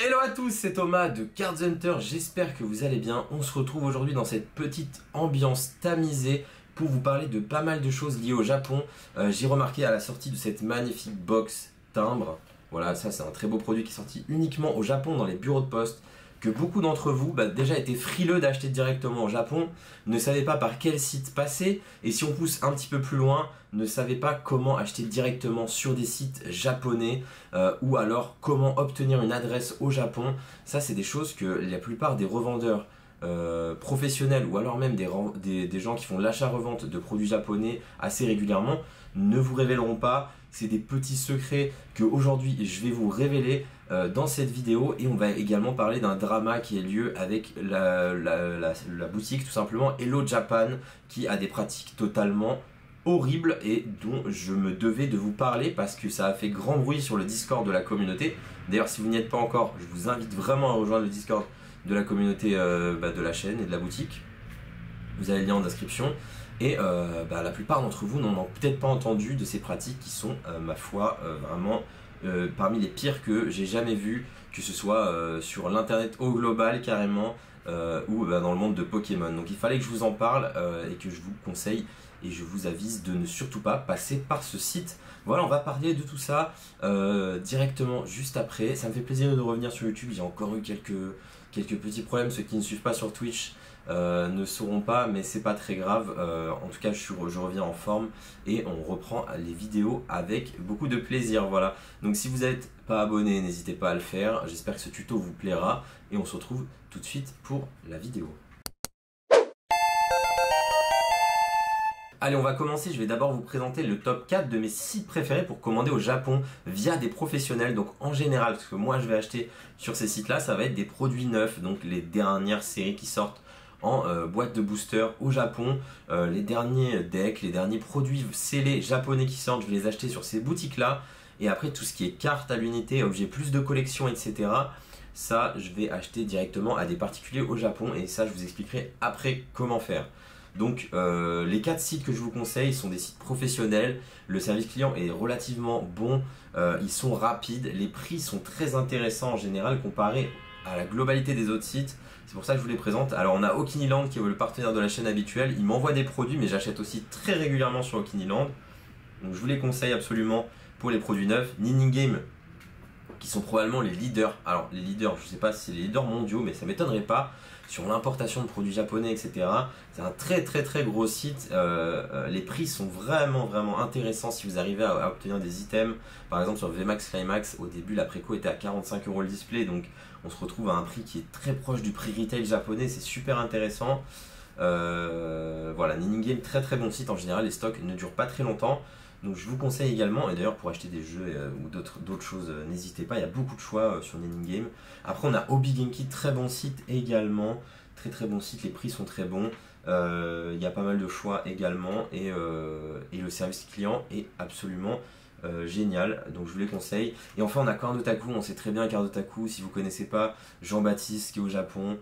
Hello à tous, c'est Thomas de Card Hunter, j'espère que vous allez bien. On se retrouve aujourd'hui dans cette petite ambiance tamisée pour vous parler de pas mal de choses liées au Japon. J'ai remarqué à la sortie de cette magnifique box timbre, voilà, ça c'est un très beau produit qui est sorti uniquement au Japon dans les bureaux de poste, que beaucoup d'entre vous déjà étaient frileux d'acheter directement au Japon, ne savaient pas par quel site passer, et si on pousse un petit peu plus loin, ne savaient pas comment acheter directement sur des sites japonais, ou alors comment obtenir une adresse au Japon. Ça c'est des choses que la plupart des revendeurs professionnels ou alors même des gens qui font de l'achat-revente de produits japonais assez régulièrement ne vous révéleront pas. C'est des petits secrets que aujourd'hui je vais vous révéler dans cette vidéo, et on va également parler d'un drama qui a lieu avec la boutique tout simplement Hello Japan, qui a des pratiques totalement horribles et dont je me devais de vous parler parce que ça a fait grand bruit sur le Discord de la communauté. D'ailleurs, si vous n'y êtes pas encore, je vous invite vraiment à rejoindre le Discord de la communauté de la chaîne et de la boutique. Vous avez le lien en description. Et la plupart d'entre vous n'en ont peut-être pas entendu de ces pratiques qui sont, ma foi, vraiment parmi les pires que j'ai jamais vues, que ce soit sur l'internet au global carrément, ou dans le monde de Pokémon. Donc il fallait que je vous en parle et que je vous conseille et je vous avise de ne surtout pas passer par ce site. Voilà, on va parler de tout ça directement juste après. Ça me fait plaisir de revenir sur YouTube. J'ai encore eu quelques petits problèmes. Ceux qui ne suivent pas sur Twitch ne sauront pas, mais c'est pas très grave. En tout cas, je reviens en forme et on reprend les vidéos avec beaucoup de plaisir. Voilà. Donc si vous n'êtes pas abonné, n'hésitez pas à le faire. J'espère que ce tuto vous plaira et on se retrouve tout de suite pour la vidéo. Allez, on va commencer. Je vais d'abord vous présenter le top 4 de mes sites préférés pour commander au Japon via des professionnels. Donc en général, ce que moi je vais acheter sur ces sites-là, ça va être des produits neufs, donc les dernières séries qui sortent en boîte de booster au Japon, les derniers decks, les derniers produits scellés japonais qui sortent, je vais les acheter sur ces boutiques-là. Et après, tout ce qui est cartes à l'unité, objets plus de collection, etc., ça, je vais acheter directement à des particuliers au Japon, et ça, je vous expliquerai après comment faire. Donc les 4 sites que je vous conseille sont des sites professionnels, le service client est relativement bon, ils sont rapides, les prix sont très intéressants en général comparé à la globalité des autres sites. C'est pour ça que je vous les présente. Alors on a Okiniland qui est le partenaire de la chaîne habituelle, il m'envoie des produits mais j'achète aussi très régulièrement sur Okiniland. Donc je vous les conseille absolument pour les produits neufs. Ninning Game qui sont probablement les leaders. Alors les leaders, je ne sais pas si c'est les leaders mondiaux, mais ça ne m'étonnerait pas sur l'importation de produits japonais, etc. C'est un très gros site. Les prix sont vraiment intéressants si vous arrivez à obtenir des items. Par exemple sur VMAX Climax, au début la préco était à 45 € le display, donc on se retrouve à un prix qui est très proche du prix retail japonais, c'est super intéressant. Voilà, Ninning Game, très bon site. En général les stocks ne durent pas très longtemps. Donc je vous conseille également, et d'ailleurs pour acheter des jeux ou d'autres choses, n'hésitez pas, il y a beaucoup de choix sur Ninning Game. Après on a Hobby Genki, très bon site également, très bon site, les prix sont très bons, il y a pas mal de choix également, et le service client est absolument génial, donc je vous les conseille. Et enfin on a Card Otaku, on sait très bien Card Otaku, si vous connaissez pas Jean-Baptiste qui est au Japon,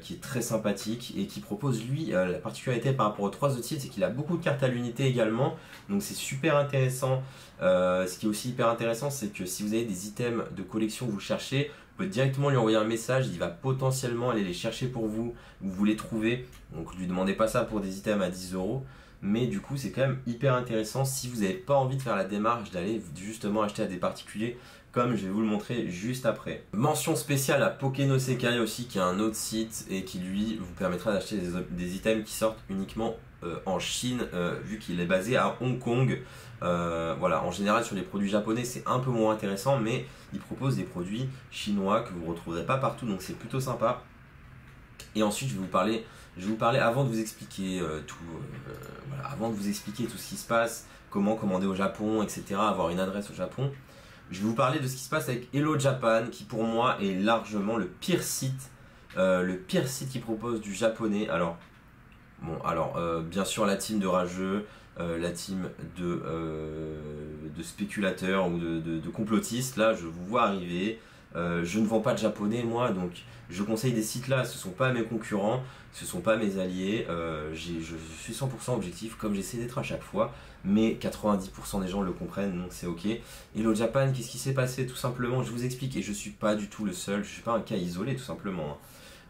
qui est très sympathique et qui propose lui, la particularité par rapport aux 3 autres sites, c'est qu'il a beaucoup de cartes à l'unité également, donc c'est super intéressant. Ce qui est aussi hyper intéressant, c'est que si vous avez des items de collection que vous cherchez, vous pouvez directement lui envoyer un message, il va potentiellement aller les chercher pour vous, vous les trouvez, donc ne lui demandez pas ça pour des items à 10 €. Mais du coup c'est quand même hyper intéressant si vous n'avez pas envie de faire la démarche d'aller justement acheter à des particuliers, comme je vais vous le montrer juste après. Mention spéciale à Pokeno Sekai aussi, qui est un autre site et qui lui vous permettra d'acheter des items qui sortent uniquement en Chine, vu qu'il est basé à Hong Kong. Voilà, en général sur les produits japonais c'est un peu moins intéressant, mais il propose des produits chinois que vous ne retrouverez pas partout, donc c'est plutôt sympa. Et ensuite je vais vous parler avant de vous expliquer avant de vous expliquer tout ce qui se passe, comment commander au Japon, etc., avoir une adresse au Japon. Je vais vous parler de ce qui se passe avec Hello Japan, qui pour moi est largement le pire site qui propose du japonais. Alors bien sûr la team de rageux, la team de spéculateurs ou de complotistes, là je vous vois arriver. Je ne vends pas de japonais moi, donc je conseille des sites là, ce sont pas mes concurrents, ce sont pas mes alliés, je suis 100% objectif comme j'essaie d'être à chaque fois, mais 90% des gens le comprennent, donc c'est ok. Hello Japan, qu'est-ce qui s'est passé? Tout simplement, je vous explique, et je suis pas du tout le seul, je suis pas un cas isolé tout simplement.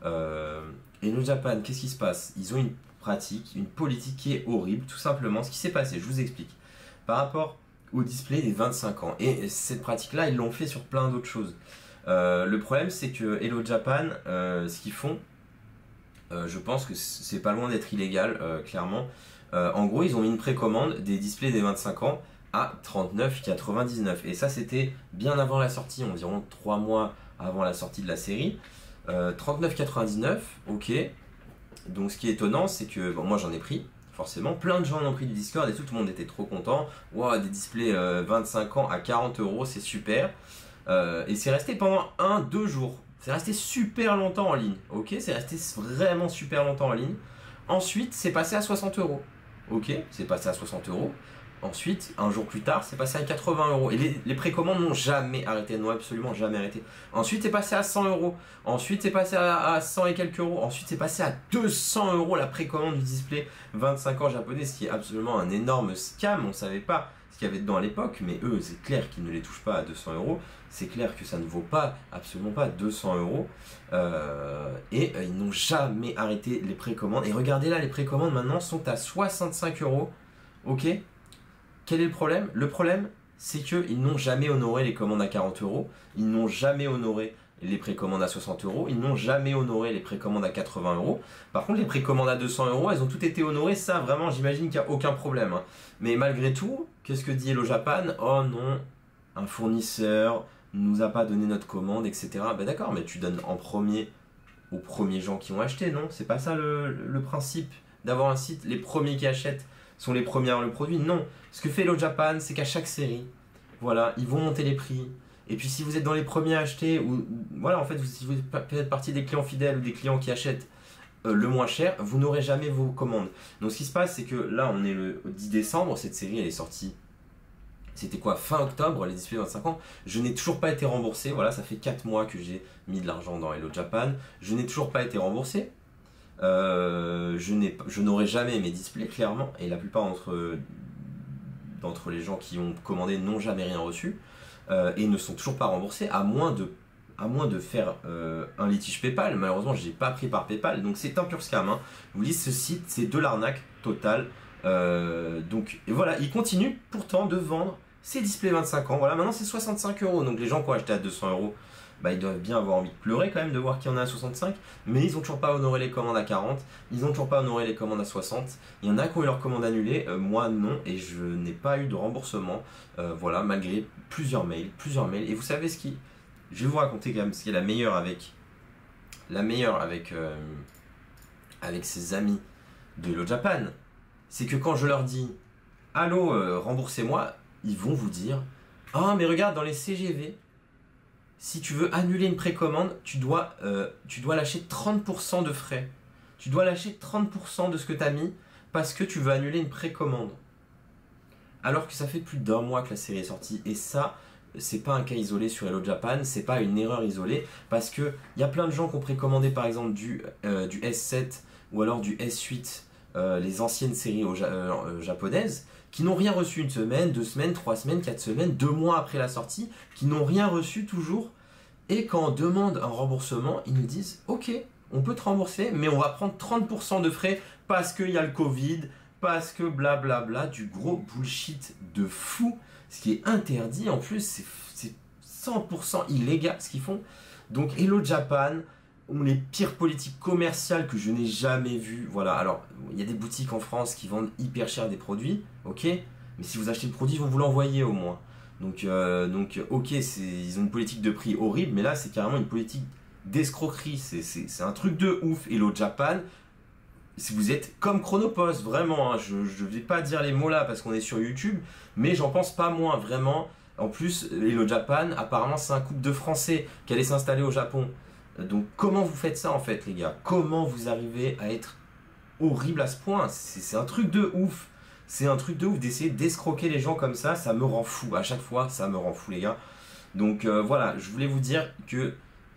Hello Japan, qu'est-ce qui se passe? Ils ont une pratique, une politique qui est horrible, tout simplement. Ce qui s'est passé, je vous explique. Par rapport au display des 25 ans, et cette pratique-là, ils l'ont fait sur plein d'autres choses. Le problème, c'est que Hello Japan, ce qu'ils font, je pense que c'est pas loin d'être illégal, clairement. En gros, ils ont mis une précommande des displays des 25 ans à 39,99. Et ça, c'était bien avant la sortie, environ 3 mois avant la sortie de la série. 39,99, ok. Donc ce qui est étonnant, c'est que bon, moi j'en ai pris, forcément. Plein de gens en ont pris du Discord et tout le monde était trop content. Wow, des displays 25 ans à 40 €, c'est super. Et c'est resté pendant 1-2 jours. C'est resté super longtemps en ligne, ok. C'est resté vraiment super longtemps en ligne. Ensuite, c'est passé à 60 €. Ok, c'est passé à 60 €. Ensuite, un jour plus tard, c'est passé à 80 €. Et les précommandes n'ont jamais arrêté, n'ont absolument jamais arrêté. Ensuite, c'est passé à 100 €. Ensuite, c'est passé à 100 et quelques euros. Ensuite, c'est passé à 200 € la précommande du display 25 ans japonais, ce qui est absolument un énorme scam. On ne savait pas ce qu'il y avait dedans à l'époque, mais eux, c'est clair qu'ils ne les touchent pas à 200 €. C'est clair que ça ne vaut pas, absolument pas 200 €. Ils n'ont jamais arrêté les précommandes. Et regardez là, les précommandes maintenant sont à 65 €. Ok. Quel est le problème? Le problème, c'est qu'ils n'ont jamais honoré les commandes à 40 €, ils n'ont jamais honoré les précommandes à 60 €, ils n'ont jamais honoré les précommandes à 80 €. Par contre, les précommandes à 200 €, elles ont toutes été honorées, ça vraiment, j'imagine qu'il n'y a aucun problème. Mais malgré tout, qu'est-ce que dit Hello Japan? Oh non, un fournisseur ne nous a pas donné notre commande, etc. Ben d'accord, mais tu donnes en premier aux premiers gens qui ont acheté, non? C'est pas ça le principe d'avoir un site, les premiers qui achètent sont les premiers à avoir le produit. Non, ce que fait Hello Japan, c'est qu'à chaque série, voilà, ils vont monter les prix. Et puis si vous êtes dans les premiers à acheter, ou voilà, en fait, si vous faites partie des clients fidèles ou des clients qui achètent le moins cher, vous n'aurez jamais vos commandes. Donc ce qui se passe, c'est que là, on est le 10 décembre, cette série, elle est sortie, c'était quoi, fin octobre, les displays 25 ans. Je n'ai toujours pas été remboursé, voilà, ça fait 4 mois que j'ai mis de l'argent dans Hello Japan. Je n'ai toujours pas été remboursé. Je n'aurai jamais mes displays clairement, et la plupart d'entre les gens qui ont commandé n'ont jamais rien reçu et ne sont toujours pas remboursés, à moins de faire un litige PayPal. Malheureusement, je n'ai pas pris par PayPal, donc c'est un pur scam. Je vous dis, ce site, c'est de l'arnaque totale. Et voilà, il continue pourtant de vendre ces displays 25 ans. Voilà, maintenant c'est 65 €. Donc les gens qui ont acheté à 200 €, bah, ils doivent bien avoir envie de pleurer quand même de voir qu'il y en a à 65, mais ils n'ont toujours pas honoré les commandes à 40, ils n'ont toujours pas honoré les commandes à 60, il y en a qui ont eu leurs commandes annulées, moi non, et je n'ai pas eu de remboursement, voilà, malgré plusieurs mails, et vous savez je vais vous raconter quand même ce qui est la meilleure avec ses amis de Hello Japan, c'est que quand je leur dis « Allô, remboursez-moi », ils vont vous dire « Ah, mais regarde, dans les CGV, si tu veux annuler une précommande, tu dois lâcher 30% de frais. Tu dois lâcher 30% de ce que tu as mis parce que tu veux annuler une précommande. » Alors que ça fait plus d'1 mois que la série est sortie. Et ça, c'est pas un cas isolé sur Hello Japan, c'est pas une erreur isolée. Parce qu'il y a plein de gens qui ont précommandé par exemple du S7 ou alors du S8, les anciennes séries japonaises, qui n'ont rien reçu 1 semaine, 2 semaines, 3 semaines, 4 semaines, 2 mois après la sortie, qui n'ont rien reçu toujours. Et quand on demande un remboursement, ils nous disent « Ok, on peut te rembourser, mais on va prendre 30% de frais parce qu'il y a le Covid, parce que blablabla, du gros bullshit de fou. » Ce qui est interdit, en plus, c'est 100% illégal ce qu'ils font. Donc Hello Japan ont les pires politiques commerciales que je n'ai jamais vues. Voilà, alors il y a des boutiques en France qui vendent hyper cher des produits, ok, mais si vous achetez le produit, ils vont vous l'envoyer au moins. Donc ok, ils ont une politique de prix horrible, mais là c'est carrément une politique d'escroquerie, c'est un truc de ouf. Hello Japan, si vous êtes comme Chronopost, vraiment, je ne vais pas dire les mots là parce qu'on est sur YouTube, mais j'en pense pas moins, vraiment. En plus, Hello Japan, apparemment c'est un couple de Français qui allait s'installer au Japon. Donc comment vous faites ça en fait les gars? Comment vous arrivez à être horrible à ce point? C'est un truc de ouf. C'est un truc de ouf d'essayer d'escroquer les gens comme ça me rend fou. À chaque fois, ça me rend fou les gars. Donc voilà, je voulais vous dire que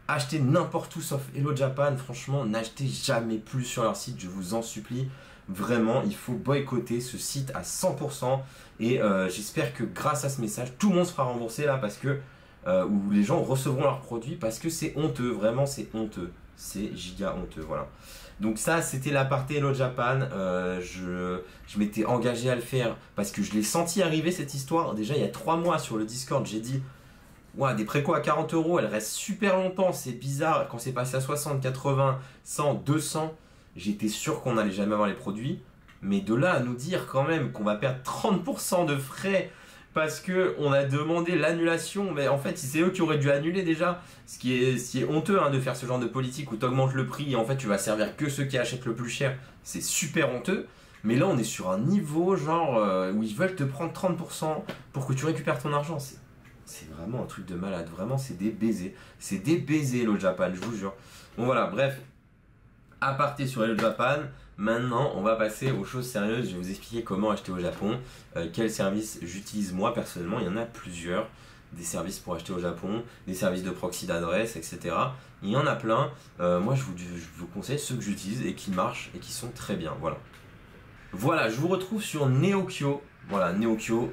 acheter n'importe où sauf Hello Japan, franchement, n'achetez jamais plus sur leur site, je vous en supplie. Vraiment, il faut boycotter ce site à 100%. Et j'espère que grâce à ce message, tout le monde sera remboursé là parce que où les gens recevront leurs produits parce que c'est honteux, vraiment c'est honteux. C'est giga honteux, voilà. Donc ça, c'était l'aparté Hello Japan. Je m'étais engagé à le faire parce que je l'ai senti arriver cette histoire. Déjà, il y a 3 mois sur le Discord, j'ai dit ouais, des précos à 40 €, elles restent super longtemps. C'est bizarre quand c'est passé à 60, 80, 100, 200. J'étais sûr qu'on n'allait jamais avoir les produits. Mais de là à nous dire quand même qu'on va perdre 30% de frais parce qu'on a demandé l'annulation, mais en fait c'est eux qui auraient dû annuler déjà, ce qui est honteux hein, de faire ce genre de politique où tu augmentes le prix et en fait tu vas servir que ceux qui achètent le plus cher, c'est super honteux. Mais là on est sur un niveau genre où ils veulent te prendre 30% pour que tu récupères ton argent, c'est vraiment un truc de malade, vraiment c'est des baisers Hello Japan, je vous jure. Bon voilà, bref, aparté sur Hello Japan. Maintenant, on va passer aux choses sérieuses. Je vais vous expliquer comment acheter au Japon, quels services j'utilise moi personnellement. Il y en a plusieurs, des services pour acheter au Japon, des services de proxy d'adresse, etc. Il y en a plein. Moi, je vous conseille ceux que j'utilise et qui marchent et qui sont très bien. Voilà. Voilà, je vous retrouve sur Neokyo. Voilà, Neokyo,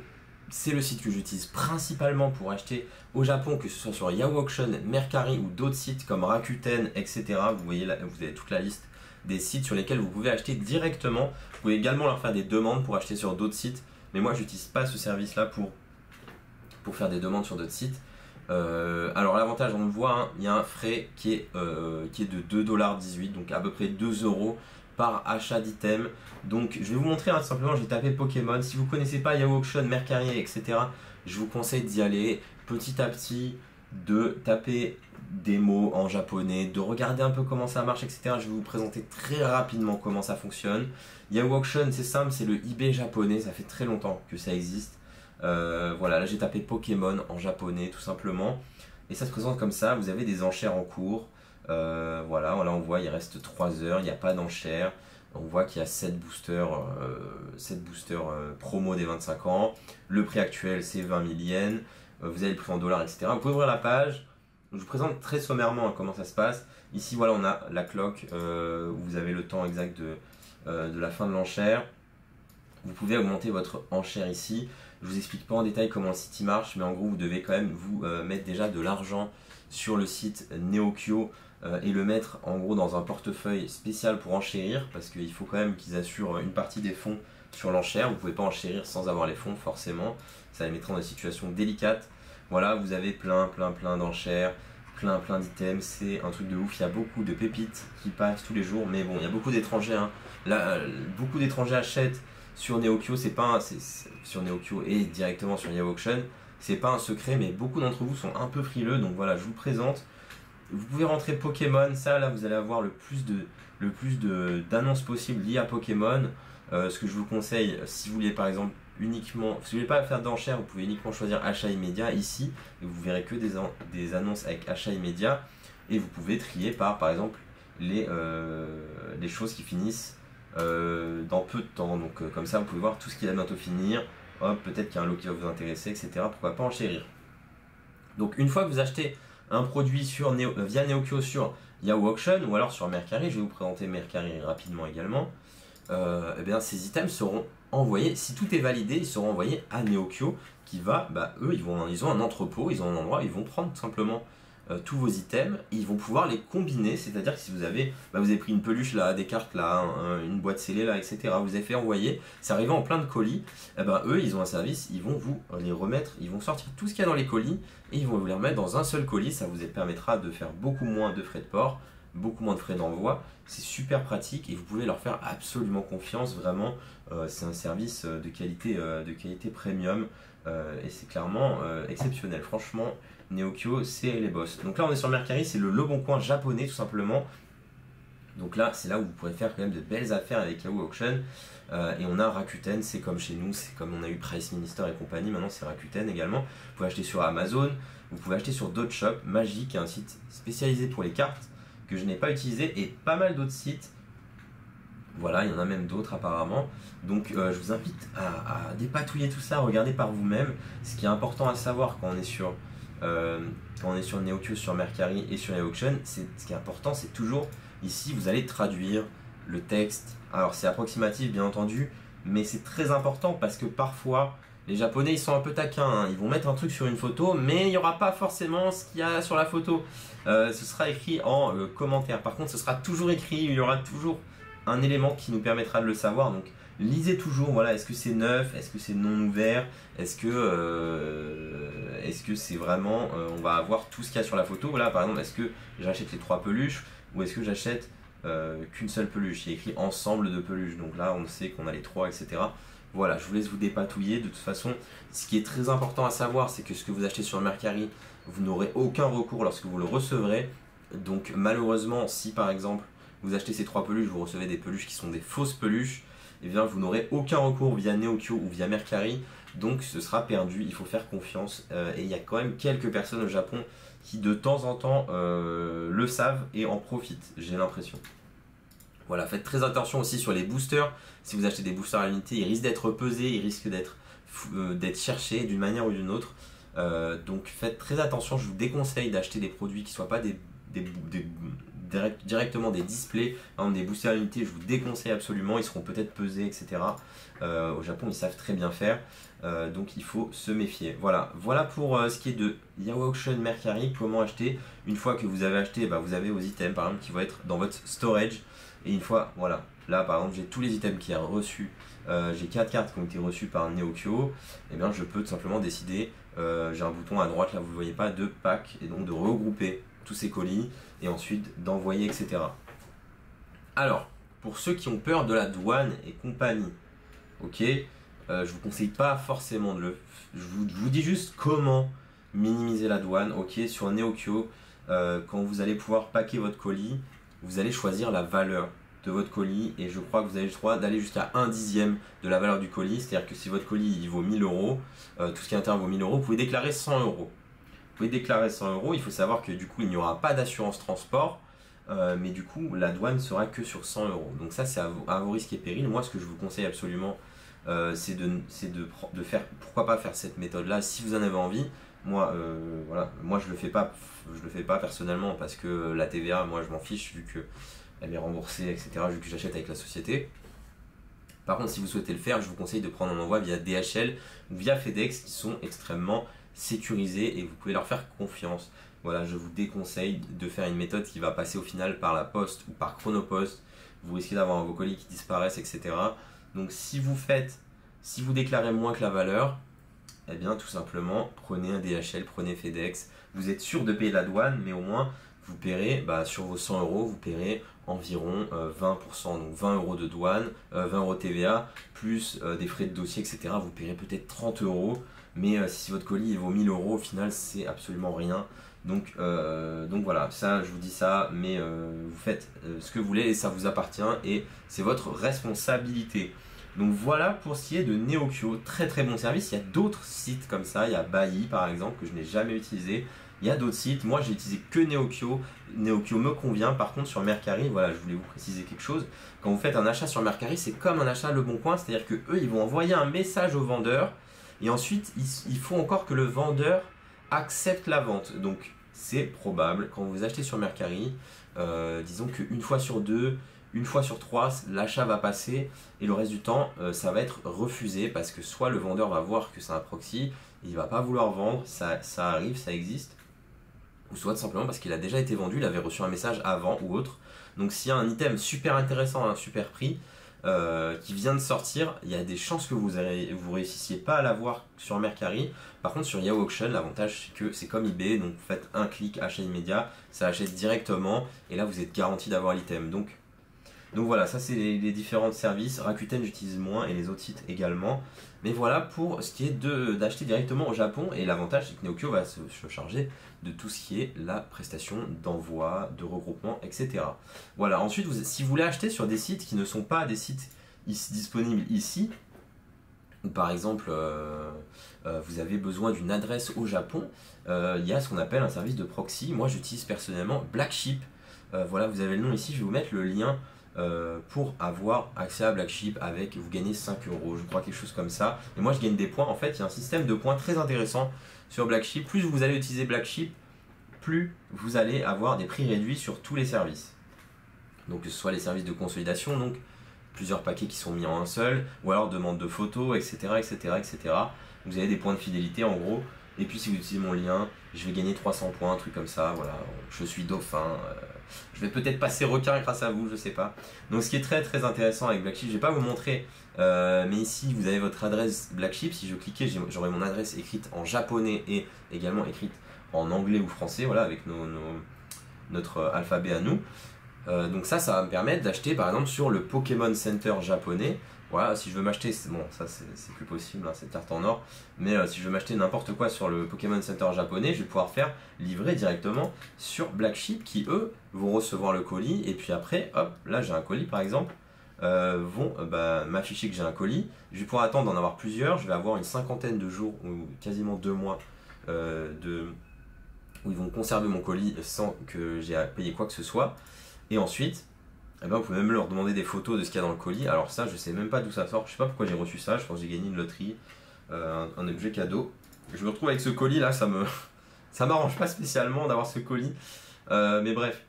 c'est le site que j'utilise principalement pour acheter au Japon, que ce soit sur Yahoo Auction, Mercari ou d'autres sites comme Rakuten, etc. Vous voyez là, vous avez toute la liste des sites sur lesquels vous pouvez acheter directement. Vous pouvez également leur faire des demandes pour acheter sur d'autres sites, mais moi j'utilise pas ce service là pour faire des demandes sur d'autres sites. Alors l'avantage, on le voit, hein, il y a un frais qui est de 2,18 $, donc à peu près 2 € par achat d'item. Donc je vais vous montrer hein, tout simplement, j'ai tapé Pokémon. Si vous connaissez pas Yahoo Auction, Mercari, etc., je vous conseille d'y aller petit à petit, de taper des mots en japonais, de regarder un peu comment ça marche, etc. Je vais vous présenter très rapidement comment ça fonctionne. Yahoo Auction, c'est simple, c'est le eBay japonais, ça fait très longtemps que ça existe. Voilà, là j'ai tapé Pokémon en japonais tout simplement. Et ça se présente comme ça, vous avez des enchères en cours. Voilà, là on voit il reste 3 heures, il n'y a pas d'enchères. On voit qu'il y a 7 boosters, promo des 25 ans. Le prix actuel c'est 20 000 yens. Vous avez le prix en dollars, etc. Vous pouvez ouvrir la page. Je vous présente très sommairement hein, comment ça se passe. Ici, voilà, on a la cloque où vous avez le temps exact de la fin de l'enchère. Vous pouvez augmenter votre enchère ici. Je vous explique pas en détail comment le site marche, mais en gros, vous devez quand même vous mettre déjà de l'argent sur le site Neokyo et le mettre en gros dans un portefeuille spécial pour enchérir, parce qu'il faut quand même qu'ils assurent une partie des fonds sur l'enchère. Vous ne pouvez pas enchérir sans avoir les fonds forcément, ça les mettra dans des situations délicates. Voilà, vous avez plein d'enchères, plein d'items, c'est un truc de ouf. Il y a beaucoup de pépites qui passent tous les jours, mais bon, il y a beaucoup d'étrangers hein. Là, beaucoup d'étrangers achètent sur Neokyo, sur Neokyo et directement sur Yahoo Auction. C'est pas un secret, mais beaucoup d'entre vous sont un peu frileux, donc voilà, je vous le présente. Vous pouvez rentrer Pokémon, ça là vous allez avoir le plus d'annonces possibles liées à Pokémon. Ce que je vous conseille, si vous voulez par exemple uniquement, si vous voulez pas faire d'enchères, vous pouvez uniquement choisir achat immédiat ici, et vous verrez que des annonces avec achat immédiat, et vous pouvez trier par exemple les choses qui finissent dans peu de temps. Donc comme ça vous pouvez voir tout ce qui va bientôt finir. Hop, peut-être qu'il y a un lot qui va vous intéresser, etc. Pourquoi pas enchérir. Donc une fois que vous achetez un produit via Neokyo sur Yahoo Auction ou alors sur Mercari, je vais vous présenter Mercari rapidement également, et bien ces items seront envoyés, si tout est validé, ils seront envoyés à Neokyo qui va, eux ils ont un entrepôt, ils ont un endroit, ils vont prendre tout simplement tous vos items et ils vont pouvoir les combiner, c'est-à-dire que si vous avez pris une peluche là, des cartes là, une boîte scellée là, etc., vous avez fait envoyer, c'est arrivé en plein de colis, eux ils ont un service, ils vont vous les remettre, ils vont sortir tout ce qu'il y a dans les colis et ils vont vous les remettre dans un seul colis. Ça vous permettra de faire beaucoup moins de frais de port, beaucoup moins de frais d'envoi, c'est super pratique et vous pouvez leur faire absolument confiance, vraiment c'est un service de qualité premium et c'est clairement exceptionnel, franchement. Neokyo, c'est les boss. Donc là on est sur Mercari, c'est le Leboncoin japonais tout simplement. Donc là c'est là où vous pourrez faire quand même de belles affaires avec Yahoo Auction. Et on a Rakuten, c'est comme chez nous, c'est comme on a eu Price Minister et compagnie, maintenant c'est Rakuten également. Vous pouvez acheter sur Amazon, vous pouvez acheter sur d'autres shops. Magic, un site spécialisé pour les cartes que je n'ai pas utilisé, et pas mal d'autres sites. Voilà, il y en a même d'autres apparemment. Donc je vous invite à dépatouiller tout ça, à regarder par vous-même. Ce qui est important à savoir quand on est sur quand on est sur Neokyo, sur Mercari et sur eAuction, ce qui est important, c'est toujours ici vous allez traduire le texte. Alors c'est approximatif bien entendu, mais c'est très important parce que parfois les Japonais ils sont un peu taquins, hein. Ils vont mettre un truc sur une photo, mais il n'y aura pas forcément ce qu'il y a sur la photo. Ce sera écrit en commentaire. Par contre, ce sera toujours écrit, il y aura toujours un élément qui nous permettra de le savoir. Donc lisez toujours, voilà, est-ce que c'est neuf, est-ce que c'est non ouvert, est-ce que c'est vraiment, on va avoir tout ce qu'il y a sur la photo. Voilà, par exemple, est-ce que j'achète les 3 peluches ou est-ce que j'achète qu'une seule peluche. Il y a écrit ensemble de peluches, donc là on sait qu'on a les 3, etc. Voilà, je vous laisse vous dépatouiller. De toute façon, ce qui est très important à savoir, c'est que ce que vous achetez sur Mercari, vous n'aurez aucun recours lorsque vous le recevrez. Donc malheureusement, si par exemple vous achetez ces 3 peluches, vous recevez des peluches qui sont des fausses peluches, et bien vous n'aurez aucun recours via Neokyo ou via Mercari, donc ce sera perdu. Il faut faire confiance, et il y a quand même quelques personnes au Japon qui de temps en temps le savent et en profitent, j'ai l'impression. Voilà, faites très attention aussi sur les boosters. Si vous achetez des boosters à l'unité, ils risquent d'être pesés, ils risquent d'être cherchés d'une manière ou d'une autre. Donc faites très attention, je vous déconseille d'acheter des produits qui ne soient pas directement des displays. Par exemple, des boosters à l'unité, je vous déconseille absolument, ils seront peut-être pesés, etc. Au Japon, ils savent très bien faire, donc il faut se méfier. Voilà pour ce qui est de Yahoo Auction Mercari, comment acheter. Une fois que vous avez acheté, vous avez vos items par exemple qui vont être dans votre storage. Et une fois, voilà, là par exemple j'ai tous les items qui ont reçus, j'ai 4 cartes qui ont été reçues par Neokyo, et bien je peux tout simplement décider, j'ai un bouton à droite là vous ne voyez pas, de pack, et donc de regrouper tous ces colis, et ensuite d'envoyer, etc. Alors, pour ceux qui ont peur de la douane et compagnie, ok, je vous conseille pas forcément je vous dis juste comment minimiser la douane, ok, sur Neokyo, quand vous allez pouvoir packer votre colis, vous allez choisir la valeur de votre colis et je crois que vous avez le droit d'aller jusqu'à 1/10 de la valeur du colis. C'est-à-dire que si votre colis il vaut 1000 euros, tout ce qui est intérieur vaut 1000 euros, vous pouvez déclarer 100 euros. Vous pouvez déclarer 100 euros, il faut savoir que du coup il n'y aura pas d'assurance transport, mais du coup la douane sera que sur 100 euros. Donc ça c'est à vos risques et périls. Moi ce que je vous conseille absolument, c'est de faire, pourquoi pas faire cette méthode là si vous en avez envie. Moi, voilà, moi je le fais pas personnellement parce que la TVA, moi je m'en fiche vu qu'elle est remboursée, etc. Vu que j'achète avec la société. Par contre, si vous souhaitez le faire, je vous conseille de prendre un envoi via DHL ou via FedEx qui sont extrêmement sécurisés et vous pouvez leur faire confiance. Voilà, je vous déconseille de faire une méthode qui va passer au final par la poste ou par Chronopost. Vous risquez d'avoir vos colis qui disparaissent, etc. Donc si vous déclarez moins que la valeur, eh bien tout simplement prenez un DHL, prenez FedEx, vous êtes sûr de payer la douane, mais au moins vous paierez, sur vos 100 euros, vous paierez environ 20%, donc 20 euros de douane, 20 euros de TVA, plus des frais de dossier, etc. Vous paierez peut-être 30 euros, mais si votre colis vaut 1000 euros, au final c'est absolument rien. Donc voilà, ça je vous dis ça, mais vous faites ce que vous voulez et ça vous appartient et c'est votre responsabilité. Donc voilà pour ce qui est de Neokyo, très très bon service. Il y a d'autres sites comme ça, il y a Bailly par exemple que je n'ai jamais utilisé. Il y a d'autres sites, moi j'ai utilisé que Neokyo, Neokyo me convient. Par contre sur Mercari, voilà, je voulais vous préciser quelque chose. Quand vous faites un achat sur Mercari, c'est comme un achat Le Bon Coin, c'est-à-dire que eux ils vont envoyer un message au vendeur et ensuite il faut encore que le vendeur accepte la vente. Donc c'est probable quand vous achetez sur Mercari, disons qu'une fois sur deux, une fois sur 3, l'achat va passer et le reste du temps, ça va être refusé parce que soit le vendeur va voir que c'est un proxy, il va pas vouloir vendre, ça arrive, ça existe, ou soit tout simplement parce qu'il a déjà été vendu, il avait reçu un message avant ou autre. Donc s'il y a un item super intéressant à un super prix qui vient de sortir, il y a des chances que vous réussissiez pas à l'avoir sur Mercari. Par contre sur Yahoo Auction, l'avantage c'est que c'est comme eBay, donc vous faites un clic, achat immédiat, ça achète directement et là vous êtes garanti d'avoir l'item. Donc voilà, ça c'est les différents services. Rakuten j'utilise moins et les autres sites également. Mais voilà pour ce qui est d'acheter directement au Japon. Et l'avantage c'est que Neokyo va se charger de tout ce qui est la prestation d'envoi, de regroupement, etc. Voilà, ensuite si vous voulez acheter sur des sites qui ne sont pas des sites disponibles ici, ou par exemple vous avez besoin d'une adresse au Japon, il y a ce qu'on appelle un service de proxy. Moi j'utilise personnellement Black Sheep. Voilà, vous avez le nom ici, je vais vous mettre le lien pour avoir accès à Black Sheep vous gagnez 5 euros, je crois, quelque chose comme ça. Et moi je gagne des points. En fait il y a un système de points très intéressant sur Black Sheep, plus vous allez utiliser Black Sheep, plus vous allez avoir des prix réduits sur tous les services. Donc que ce soit les services de consolidation, donc plusieurs paquets qui sont mis en un seul, ou alors demande de photos, etc. etc. Vous avez des points de fidélité en gros, et puis si vous utilisez mon lien, je vais gagner 300 points, un truc comme ça, voilà, je suis dauphin, je vais peut-être passer requin grâce à vous, je sais pas. Donc ce qui est très très intéressant avec Black Sheep, je vais pas vous montrer, mais ici vous avez votre adresse Black Sheep, si je cliquais j'aurai mon adresse écrite en japonais et également écrite en anglais ou français, voilà, avec notre alphabet à nous. Donc ça va me permettre d'acheter par exemple sur le Pokémon Center japonais. Voilà, si je veux m'acheter, bon ça c'est plus possible, hein, cette carte en or, mais si je veux m'acheter n'importe quoi sur le Pokémon Center japonais, je vais pouvoir faire livrer directement sur Black Sheep qui eux vont recevoir le colis, et puis après, hop, là j'ai un colis par exemple, vont m'afficher que j'ai un colis, je vais pouvoir attendre d'en avoir plusieurs, je vais avoir une cinquantaine de jours ou quasiment 2 mois où ils vont conserver mon colis sans que j'ai à payer quoi que ce soit. Et ensuite, vous pouvez même leur demander des photos de ce qu'il y a dans le colis. Alors ça, je sais même pas d'où ça sort. Je sais pas pourquoi j'ai reçu ça. Je pense que j'ai gagné une loterie, un objet cadeau. Je me retrouve avec ce colis là, ça m'arrange pas spécialement d'avoir ce colis. Mais bref.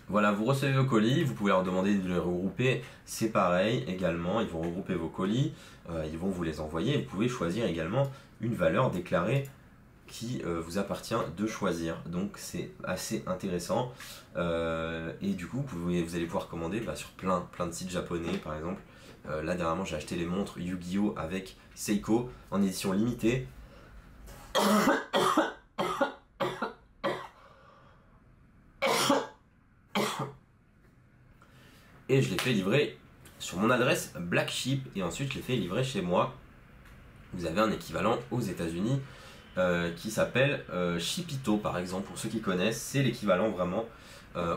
Voilà, vous recevez vos colis, vous pouvez leur demander de les regrouper. C'est pareil également, ils vont regrouper vos colis, ils vont vous les envoyer. Vous pouvez choisir également une valeur déclarée qui vous appartient de choisir, donc c'est assez intéressant. Et du coup vous allez pouvoir commander sur plein de sites japonais. Par exemple là dernièrement j'ai acheté les montres Yu-Gi-Oh avec Seiko en édition limitée. Et je l'ai fait livrer sur mon adresse Black Sheep, et ensuite je l'ai fait livrer chez moi. Vous avez un équivalent aux États-Unis qui s'appelle Shipito par exemple, pour ceux qui connaissent, c'est l'équivalent vraiment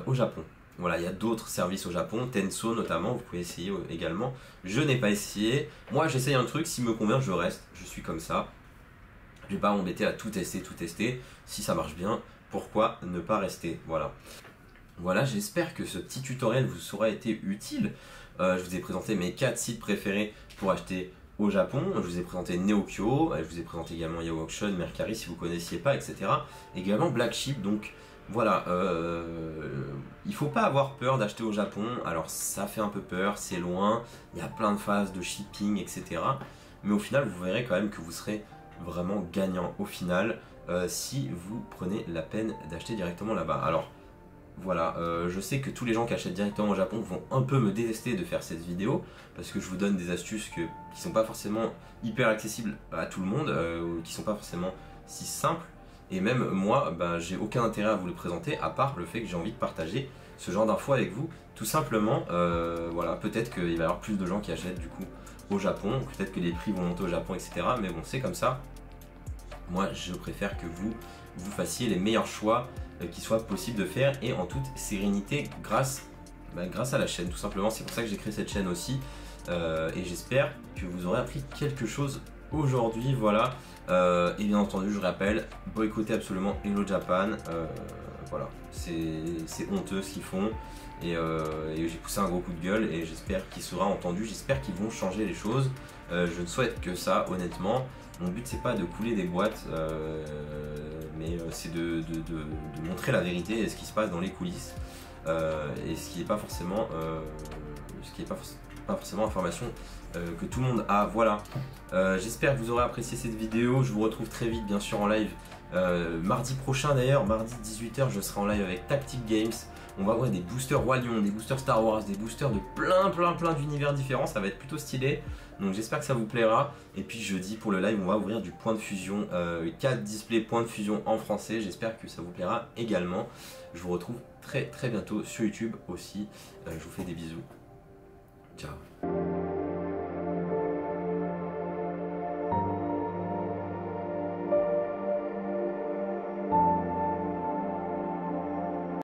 au Japon. Voilà, il y a d'autres services au Japon, Tenso notamment, vous pouvez essayer également. Je n'ai pas essayé, moi j'essaye un truc, s'il me convient je reste, je suis comme ça. Je vais pas m'embêter à tout tester, si ça marche bien, pourquoi ne pas rester, voilà. Voilà, j'espère que ce petit tutoriel vous aura été utile. Je vous ai présenté mes 4 sites préférés pour acheter au Japon. Je vous ai présenté Neokyo, je vous ai présenté également Yahoo Auction, Mercari si vous ne connaissiez pas, etc. Également Black Sheep, donc voilà, il ne faut pas avoir peur d'acheter au Japon. Alors ça fait un peu peur, c'est loin, il y a plein de phases de shipping, etc. Mais au final, vous verrez quand même que vous serez vraiment gagnant au final si vous prenez la peine d'acheter directement là-bas. Alors, voilà, je sais que tous les gens qui achètent directement au Japon vont un peu me détester de faire cette vidéo parce que je vous donne des astuces qui sont pas forcément hyper accessibles à tout le monde, qui sont pas forcément si simples, et même moi j'ai aucun intérêt à vous le présenter à part le fait que j'ai envie de partager ce genre d'infos avec vous, tout simplement. Voilà, peut-être qu'il va y avoir plus de gens qui achètent du coup au Japon, peut-être que les prix vont monter au Japon, etc. Mais bon, c'est comme ça. Moi je préfère que vous fassiez les meilleurs choix qui soit possible de faire, et en toute sérénité grâce à la chaîne tout simplement. C'est pour ça que j'ai créé cette chaîne aussi, et j'espère que vous aurez appris quelque chose aujourd'hui. Voilà, et bien entendu je rappelle, boycottez absolument Hello Japan, voilà, c'est honteux ce qu'ils font, et j'ai poussé un gros coup de gueule et j'espère qu'il sera entendu, j'espère qu'ils vont changer les choses. Je ne souhaite que ça honnêtement. Mon but c'est pas de couler des boîtes, mais c'est de montrer la vérité et ce qui se passe dans les coulisses, et ce qui n'est pas forcément information que tout le monde a. Voilà, j'espère que vous aurez apprécié cette vidéo. Je vous retrouve très vite bien sûr en live, mardi prochain d'ailleurs, mardi 18 h je serai en live avec Tactic Games. On va voir des boosters Roi Lion, des boosters Star Wars, des boosters de plein d'univers différents, ça va être plutôt stylé. Donc j'espère que ça vous plaira. Et puis jeudi pour le live on va ouvrir du point de fusion, 4 displays point de fusion en français. J'espère que ça vous plaira également. Je vous retrouve très bientôt sur YouTube aussi. Je vous fais des bisous. Ciao.